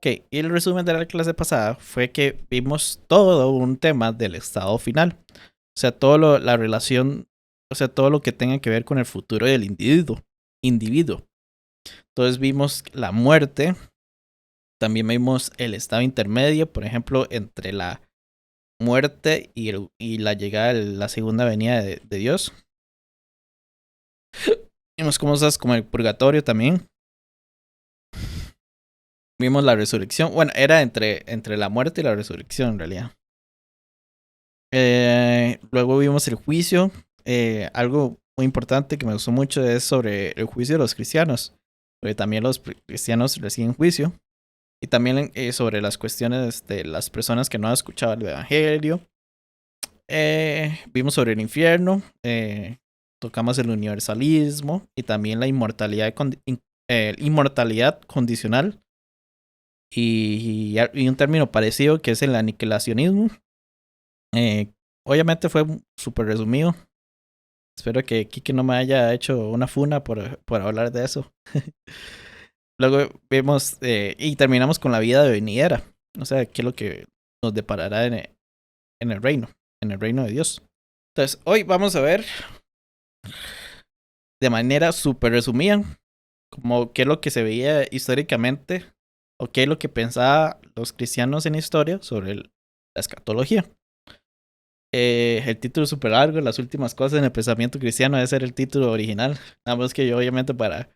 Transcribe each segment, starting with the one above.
Ok, y el resumen de la clase pasada fue que vimos todo un tema del estado final. O sea, la relación, o sea, todo lo que tenga que ver con el futuro del individuo. Entonces vimos la muerte, también vimos el estado intermedio, por ejemplo, entre la muerte y la llegada de la segunda venida de Dios. Vimos cosas como el purgatorio también. Vimos la resurrección. Bueno, era entre la muerte y la resurrección en realidad. Luego vimos el juicio. Algo muy importante que me gustó mucho es sobre el juicio de los cristianos. Porque también los cristianos reciben juicio. Y también sobre las cuestiones de las personas que no han escuchado el evangelio. Vimos sobre el infierno. Tocamos el universalismo. Y también la inmortalidad condicional. Y un término parecido que es el aniquilacionismo. Obviamente fue súper resumido. Espero que Kike no me haya hecho una funa por hablar de eso. Luego vemos y terminamos con la vida de venidera. O sea, qué es lo que nos deparará en el reino de Dios. Entonces, hoy vamos a ver de manera súper resumida como qué es lo que se veía históricamente o qué es lo que pensaban los cristianos en la historia sobre la escatología. El título es súper largo, las últimas cosas en el pensamiento cristiano debe ser el título original. Nada más que yo obviamente para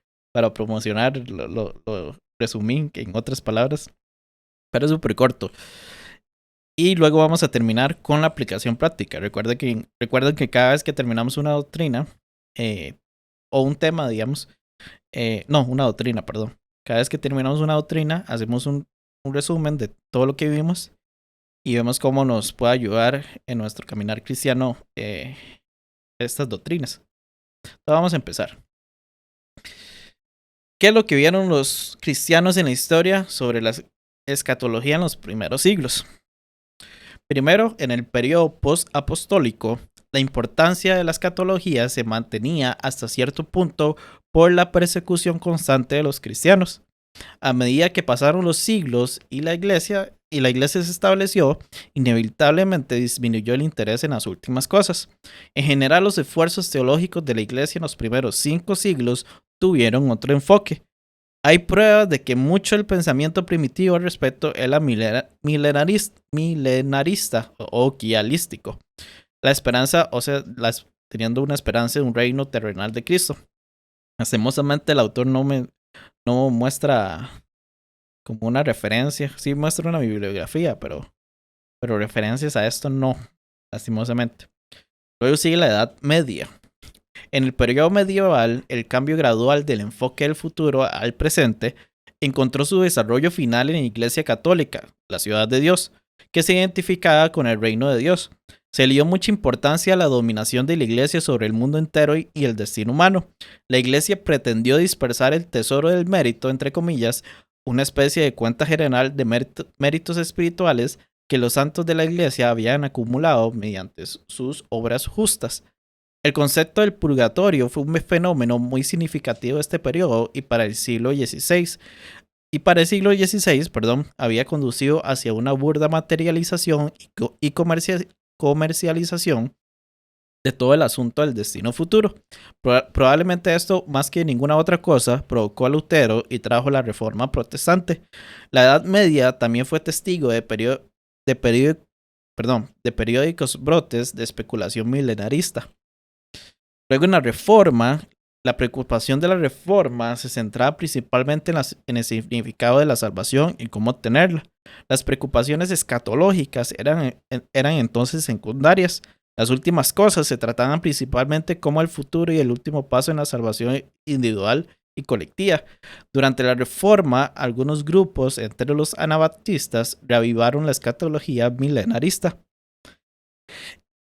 promocionar lo resumí en otras palabras. Pero es súper corto. Y luego vamos a terminar con la aplicación práctica. Recuerden que cada vez que terminamos una doctrina, o un tema, digamos, no, una doctrina, perdón. Cada vez que terminamos una doctrina, hacemos un resumen de todo lo que vimos y vemos cómo nos puede ayudar en nuestro caminar cristiano estas doctrinas. Entonces vamos a empezar. ¿Qué es lo que vieron los cristianos en la historia sobre la escatología en los primeros siglos? Primero, en el periodo post-apostólico, la importancia de la escatología se mantenía hasta cierto punto por la persecución constante de los cristianos. A medida que pasaron los siglos y la iglesia se estableció, inevitablemente disminuyó el interés en las últimas cosas. En general, los esfuerzos teológicos de la iglesia en los primeros 5 siglos tuvieron otro enfoque. Hay pruebas de que mucho del pensamiento primitivo al respecto era milenarista o guialístico. La esperanza, o sea, teniendo una esperanza de un reino terrenal de Cristo. Lastimosamente el autor no muestra como una referencia. Sí muestra una bibliografía, pero referencias a esto no, lastimosamente. Luego sigue la Edad Media. En el periodo medieval, el cambio gradual del enfoque del futuro al presente encontró su desarrollo final en la Iglesia Católica, la ciudad de Dios, que se identificaba con el reino de Dios. Se le dio mucha importancia a la dominación de la Iglesia sobre el mundo entero y el destino humano. La Iglesia pretendió dispersar el tesoro del mérito, entre comillas, una especie de cuenta general de méritos espirituales que los santos de la Iglesia habían acumulado mediante sus obras justas. El concepto del purgatorio fue un fenómeno muy significativo de este periodo y para el siglo XVI. Había conducido hacia una burda materialización y comercialización de todo el asunto del destino futuro. Probablemente esto, más que ninguna otra cosa, provocó a Lutero y trajo la reforma protestante. La Edad Media también fue testigo de periódicos brotes de especulación milenarista. Luego en la Reforma, la preocupación de la Reforma se centraba principalmente en el significado de la salvación y cómo obtenerla. Las preocupaciones escatológicas eran entonces secundarias. Las últimas cosas se trataban principalmente como el futuro y el último paso en la salvación individual y colectiva. Durante la Reforma, algunos grupos, entre los anabaptistas, reavivaron la escatología milenarista.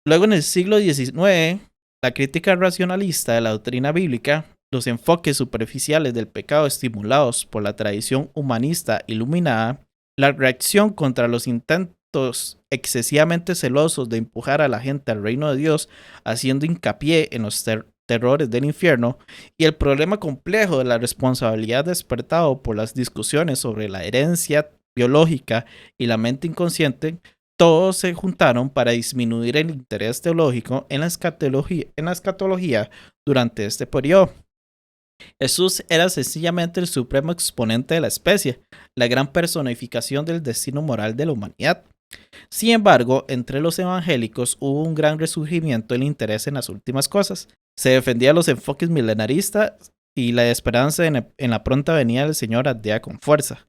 Luego en el siglo XIX, la crítica racionalista de la doctrina bíblica, los enfoques superficiales del pecado estimulados por la tradición humanista iluminada, la reacción contra los intentos excesivamente celosos de empujar a la gente al reino de Dios, haciendo hincapié en los terrores del infierno, y el problema complejo de la responsabilidad despertado por las discusiones sobre la herencia biológica y la mente inconsciente, todos se juntaron para disminuir el interés teológico en la escatología durante este periodo. Jesús era sencillamente el supremo exponente de la especie, la gran personificación del destino moral de la humanidad. Sin embargo, entre los evangélicos hubo un gran resurgimiento del interés en las últimas cosas. Se defendía los enfoques milenaristas y la esperanza en la pronta venida del Señor ardía con fuerza.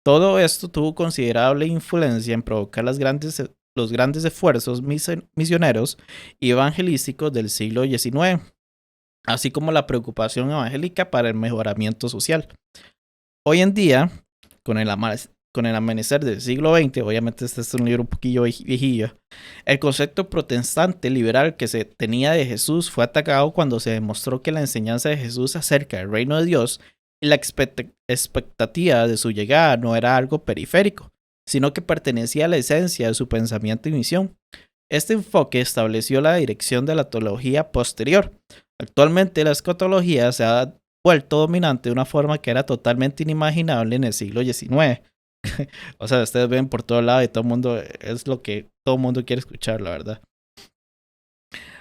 Todo esto tuvo considerable influencia en provocar los grandes esfuerzos misioneros y evangelísticos del siglo XIX, así como la preocupación evangélica para el mejoramiento social. Hoy en día, con el amanecer del siglo XX, obviamente este es un libro un poquillo viejillo, el concepto protestante liberal que se tenía de Jesús fue atacado cuando se demostró que la enseñanza de Jesús acerca del reino de Dios y la expectativa de su llegada no era algo periférico, sino que pertenecía a la esencia de su pensamiento y misión. Este enfoque estableció la dirección de la teología posterior. Actualmente la escatología se ha vuelto dominante de una forma que era totalmente inimaginable en el siglo XIX. O sea, ustedes ven por todo lado y todo el mundo es lo que todo el mundo quiere escuchar, la verdad.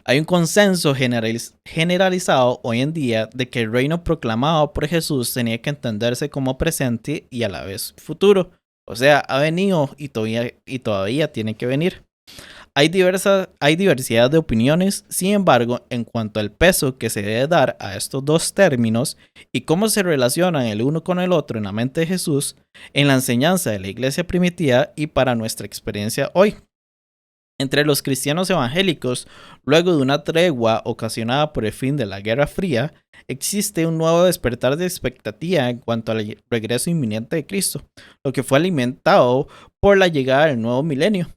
Hay un consenso generalizado hoy en día de que el reino proclamado por Jesús tenía que entenderse como presente y a la vez futuro. O sea, ha venido y todavía tiene que venir. Hay diversidad de opiniones, sin embargo, en cuanto al peso que se debe dar a estos dos términos y cómo se relacionan el uno con el otro en la mente de Jesús, en la enseñanza de la iglesia primitiva y para nuestra experiencia hoy. Entre los cristianos evangélicos, luego de una tregua ocasionada por el fin de la Guerra Fría, existe un nuevo despertar de expectativa en cuanto al regreso inminente de Cristo, lo que fue alimentado por la llegada del nuevo milenio.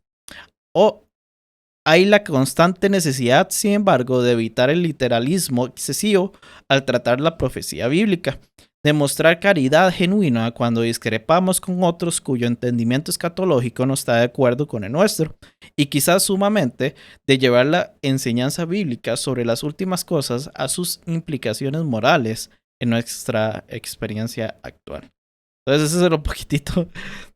Hay la constante necesidad, sin embargo, de evitar el literalismo excesivo al tratar la profecía bíblica, de mostrar caridad genuina cuando discrepamos con otros cuyo entendimiento escatológico no está de acuerdo con el nuestro, y quizás sumamente de llevar la enseñanza bíblica sobre las últimas cosas a sus implicaciones morales en nuestra experiencia actual. Entonces ese es un poquitito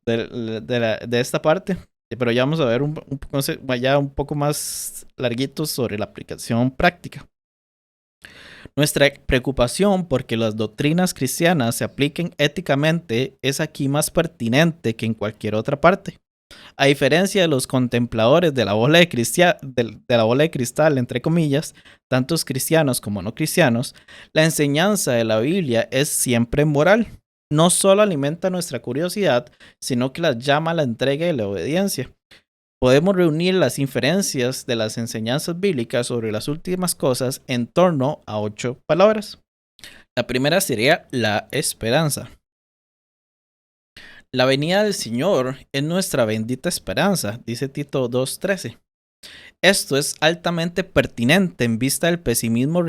de esta parte. Pero ya vamos a ver un poco más larguitos sobre la aplicación práctica. Nuestra preocupación porque las doctrinas cristianas se apliquen éticamente es aquí más pertinente que en cualquier otra parte. A diferencia de los contempladores de la bola de cristal, entre comillas, tantos cristianos como no cristianos, la enseñanza de la Biblia es siempre moral. No solo alimenta nuestra curiosidad, sino que las llama a la entrega y la obediencia. Podemos reunir las inferencias de las enseñanzas bíblicas sobre las últimas cosas en torno a 8 palabras. La primera sería la esperanza. La venida del Señor es nuestra bendita esperanza, dice Tito 2:13. Esto es altamente pertinente en vista del pesimismo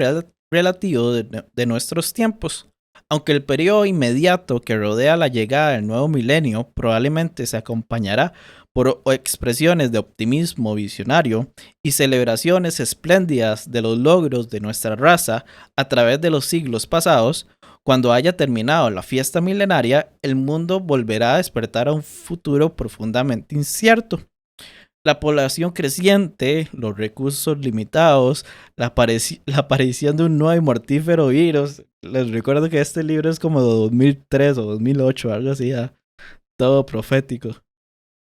relativo de nuestros tiempos. Aunque el periodo inmediato que rodea la llegada del nuevo milenio probablemente se acompañará por expresiones de optimismo visionario y celebraciones espléndidas de los logros de nuestra raza a través de los siglos pasados, cuando haya terminado la fiesta milenaria, el mundo volverá a despertar a un futuro profundamente incierto. La población creciente, los recursos limitados, la aparición de un nuevo y mortífero virus. Les recuerdo que este libro es como de 2003 o 2008, algo así, ¿eh? Todo profético.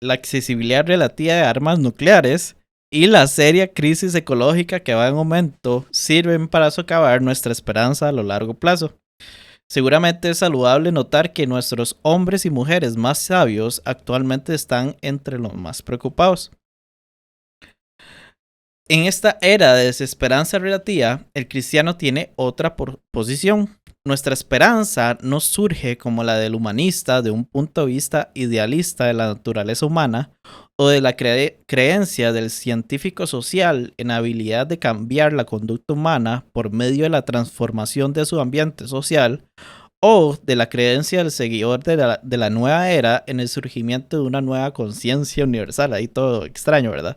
La accesibilidad relativa de armas nucleares y la seria crisis ecológica que va en aumento sirven para socavar nuestra esperanza a lo largo plazo. Seguramente es saludable notar que nuestros hombres y mujeres más sabios actualmente están entre los más preocupados. En esta era de desesperanza relativa, el cristiano tiene otra posición. Nuestra esperanza no surge como la del humanista de un punto de vista idealista de la naturaleza humana o de la creencia del científico social en la habilidad de cambiar la conducta humana por medio de la transformación de su ambiente social o de la creencia del seguidor de la nueva era en el surgimiento de una nueva conciencia universal. Ahí todo extraño, ¿verdad?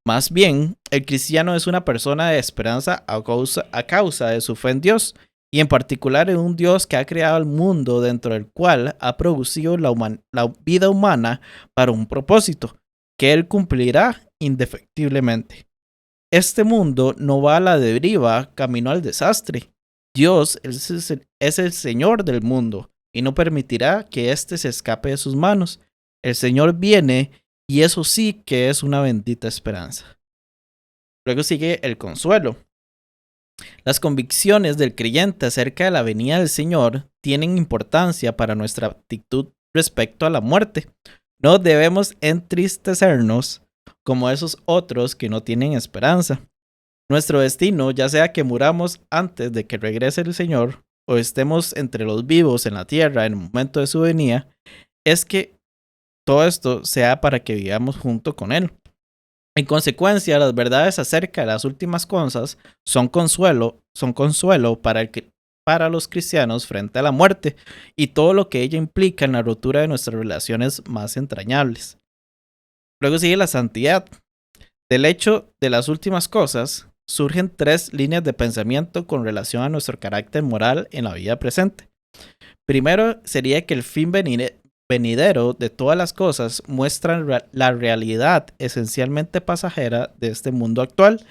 Más bien, el cristiano es una persona de esperanza a causa de su fe en Dios y en particular en un Dios que ha creado el mundo dentro del cual ha producido la vida humana para un propósito, que Él cumplirá indefectiblemente. Este mundo no va a la deriva camino al desastre. Dios es el Señor del mundo y no permitirá que éste se escape de sus manos. El Señor viene y eso sí que es una bendita esperanza. Luego sigue el consuelo. Las convicciones del creyente acerca de la venida del Señor tienen importancia para nuestra actitud respecto a la muerte. No debemos entristecernos como esos otros que no tienen esperanza. Nuestro destino, ya sea que muramos antes de que regrese el Señor o estemos entre los vivos en la tierra en el momento de su venida, es que todo esto sea para que vivamos junto con Él. En consecuencia, las verdades acerca de las últimas cosas son consuelo para los cristianos frente a la muerte y todo lo que ella implica en la rotura de nuestras relaciones más entrañables. Luego sigue la santidad. Del hecho de las últimas cosas, surgen 3 líneas de pensamiento con relación a nuestro carácter moral en la vida presente. Primero sería que el fin venidero de todas las cosas muestra la realidad esencialmente pasajera de este mundo actual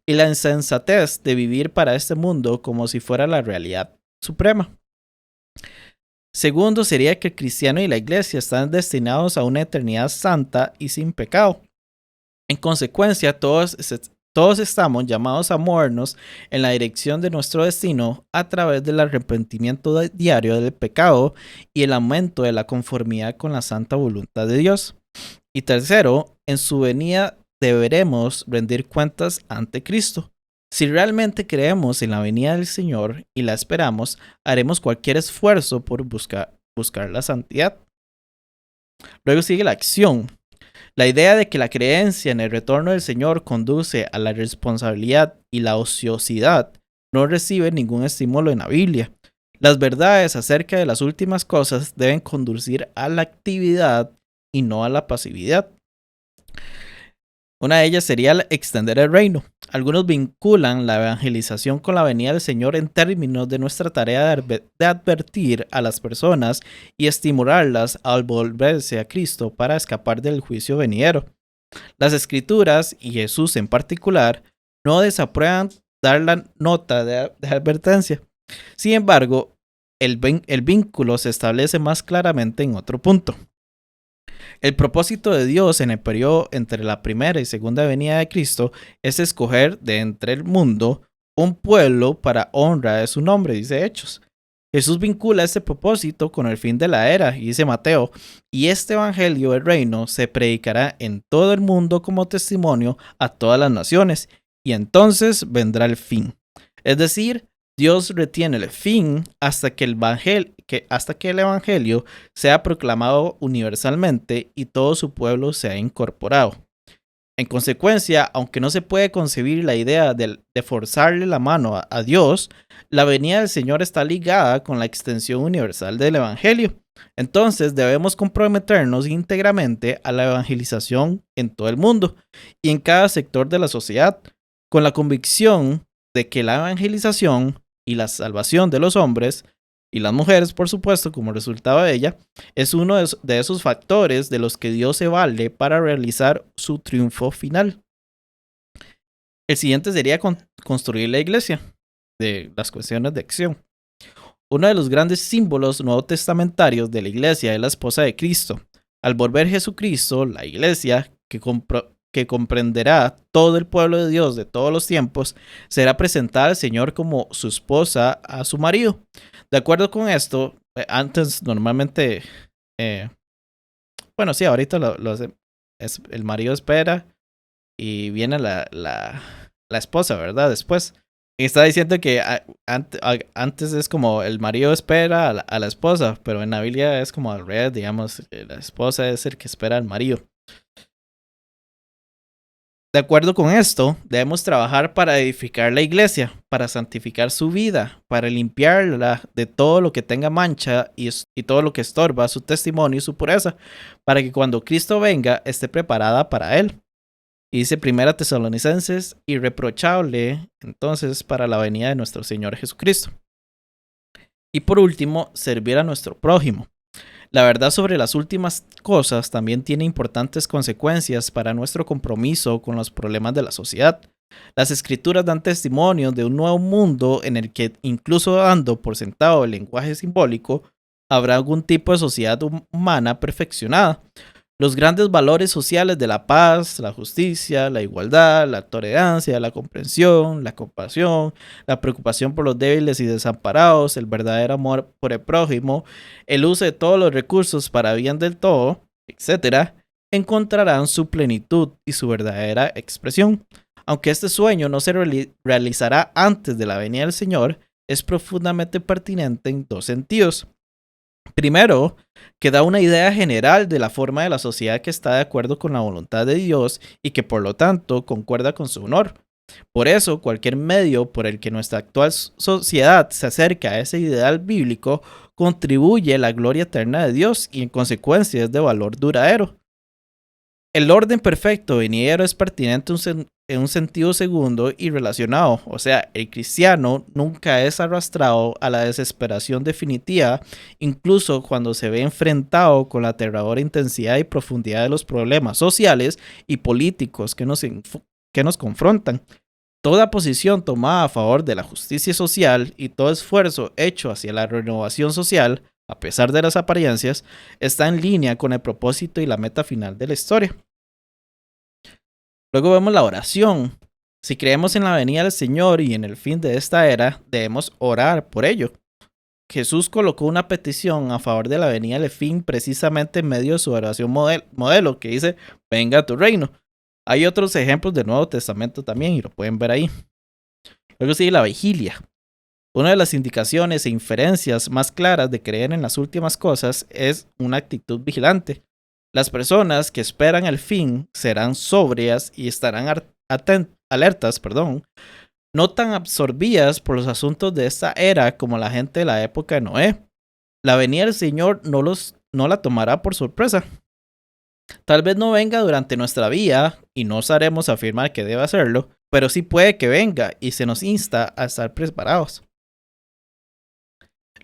y la insensatez de vivir para este mundo como si fuera la realidad suprema. Segundo sería que el cristiano y la iglesia están destinados a una eternidad santa y sin pecado. En consecuencia, todos estamos llamados a movernos en la dirección de nuestro destino a través del arrepentimiento diario del pecado y el aumento de la conformidad con la santa voluntad de Dios. Y tercero, en su venida deberemos rendir cuentas ante Cristo. Si realmente creemos en la venida del Señor y la esperamos, haremos cualquier esfuerzo por buscar la santidad. Luego sigue la acción. La idea de que la creencia en el retorno del Señor conduce a la responsabilidad y la ociosidad no recibe ningún estímulo en la Biblia. Las verdades acerca de las últimas cosas deben conducir a la actividad y no a la pasividad. Una de ellas sería extender el reino. Algunos vinculan la evangelización con la venida del Señor en términos de nuestra tarea de advertir a las personas y estimularlas al volverse a Cristo para escapar del juicio venidero. Las Escrituras, y Jesús en particular, no desaprueban dar la nota de advertencia. Sin embargo, el vínculo se establece más claramente en otro punto. El propósito de Dios en el periodo entre la primera y segunda venida de Cristo es escoger de entre el mundo un pueblo para honra de su nombre, dice Hechos. Jesús vincula este propósito con el fin de la era, y dice Mateo, y este evangelio del reino se predicará en todo el mundo como testimonio a todas las naciones, y entonces vendrá el fin. Es decir, Dios retiene el fin hasta que el evangelio sea proclamado universalmente y todo su pueblo sea incorporado. En consecuencia, aunque no se puede concebir la idea de forzarle la mano a Dios, la venida del Señor está ligada con la extensión universal del evangelio. Entonces debemos comprometernos íntegramente a la evangelización en todo el mundo y en cada sector de la sociedad, con la convicción de que la evangelización y la salvación de los hombres y las mujeres, por supuesto, como resultado de ella, es uno de esos factores de los que Dios se vale para realizar su triunfo final. El siguiente sería construir la iglesia, de las cuestiones de acción. Uno de los grandes símbolos nuevo testamentarios de la iglesia es la esposa de Cristo. Al volver Jesucristo, la iglesia, que comprenderá todo el pueblo de Dios de todos los tiempos, será presentada al Señor como su esposa a su marido. De acuerdo con esto, antes normalmente, sí, ahorita el marido espera y viene la esposa, ¿verdad? Después. Y está diciendo que antes es como el marido espera a la esposa, pero en la Biblia es como al revés, digamos, la esposa es el que espera al marido. De acuerdo con esto, debemos trabajar para edificar la iglesia, para santificar su vida, para limpiarla de todo lo que tenga mancha y todo lo que estorba su testimonio y su pureza, para que cuando Cristo venga esté preparada para él. Y dice 1 Tesalonicenses, irreprochable entonces para la venida de nuestro Señor Jesucristo. Y por último, servir a nuestro prójimo. La verdad sobre las últimas cosas también tiene importantes consecuencias para nuestro compromiso con los problemas de la sociedad. Las escrituras dan testimonio de un nuevo mundo en el que, incluso dando por sentado el lenguaje simbólico, habrá algún tipo de sociedad humana perfeccionada. Los grandes valores sociales de la paz, la justicia, la igualdad, la tolerancia, la comprensión, la compasión, la preocupación por los débiles y desamparados, el verdadero amor por el prójimo, el uso de todos los recursos para bien del todo, etcétera, encontrarán su plenitud y su verdadera expresión. Aunque este sueño no se realizará antes de la venida del Señor, es profundamente pertinente en dos sentidos. Primero, que da una idea general de la forma de la sociedad que está de acuerdo con la voluntad de Dios y que por lo tanto concuerda con su honor. Por eso, cualquier medio por el que nuestra actual sociedad se acerca a ese ideal bíblico contribuye a la gloria eterna de Dios y en consecuencia es de valor duradero. El orden perfecto venidero es pertinente en un sentido segundo y relacionado, o sea, el cristiano nunca es arrastrado a la desesperación definitiva, incluso cuando se ve enfrentado con la aterradora intensidad y profundidad de los problemas sociales y políticos que nos confrontan. Toda posición tomada a favor de la justicia social y todo esfuerzo hecho hacia la renovación social, a pesar de las apariencias, está en línea con el propósito y la meta final de la historia. Luego vemos la oración. Si creemos en la venida del Señor y en el fin de esta era, debemos orar por ello. Jesús colocó una petición a favor de la venida del fin precisamente en medio de su oración modelo que dice, venga a tu reino. Hay otros ejemplos del Nuevo Testamento también y lo pueden ver ahí. Luego sigue la vigilia. Una de las indicaciones e inferencias más claras de creer en las últimas cosas es una actitud vigilante. Las personas que esperan el fin serán sobrias y estarán alertas, no tan absorbidas por los asuntos de esta era como la gente de la época de Noé. La venida del Señor no la tomará por sorpresa. Tal vez no venga durante nuestra vida y no osaremos afirmar que debe hacerlo, pero sí puede que venga y se nos insta a estar preparados.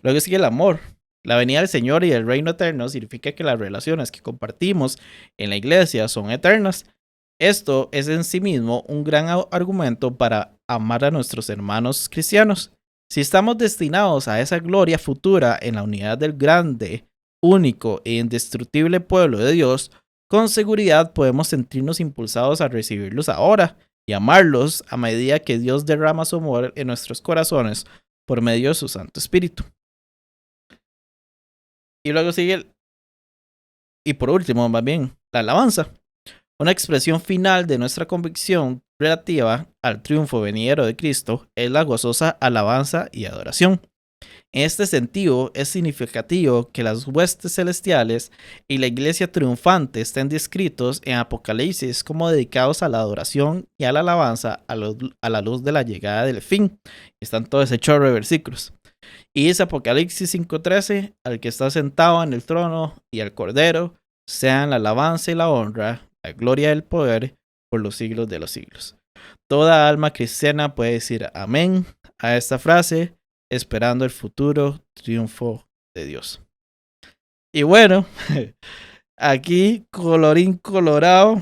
Luego sigue el amor. La venida del Señor y el reino eterno significa que las relaciones que compartimos en la iglesia son eternas. Esto es en sí mismo un gran argumento para amar a nuestros hermanos cristianos. Si estamos destinados a esa gloria futura en la unidad del grande, único e indestructible pueblo de Dios, con seguridad podemos sentirnos impulsados a recibirlos ahora y amarlos a medida que Dios derrama su amor en nuestros corazones por medio de su Santo Espíritu. Y luego sigue y por último, más bien, la alabanza. Una expresión final de nuestra convicción relativa al triunfo venidero de Cristo es la gozosa alabanza y adoración. En este sentido, es significativo que las huestes celestiales y la iglesia triunfante estén descritos en Apocalipsis como dedicados a la adoración y a la alabanza a la luz de la llegada del fin. Están todo ese chorro de versículos. Y dice Apocalipsis 5:13, al que está sentado en el trono y al Cordero, sean la alabanza y la honra, la gloria y el poder por los siglos de los siglos. Toda alma cristiana puede decir amén a esta frase, esperando el futuro triunfo de Dios. Y bueno, aquí, colorín colorado,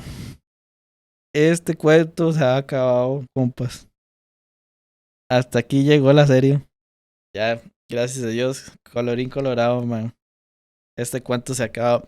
este cuento se ha acabado, compas. Hasta aquí llegó la serie. Ya, gracias a Dios, colorín colorado, man. Este cuento se acaba.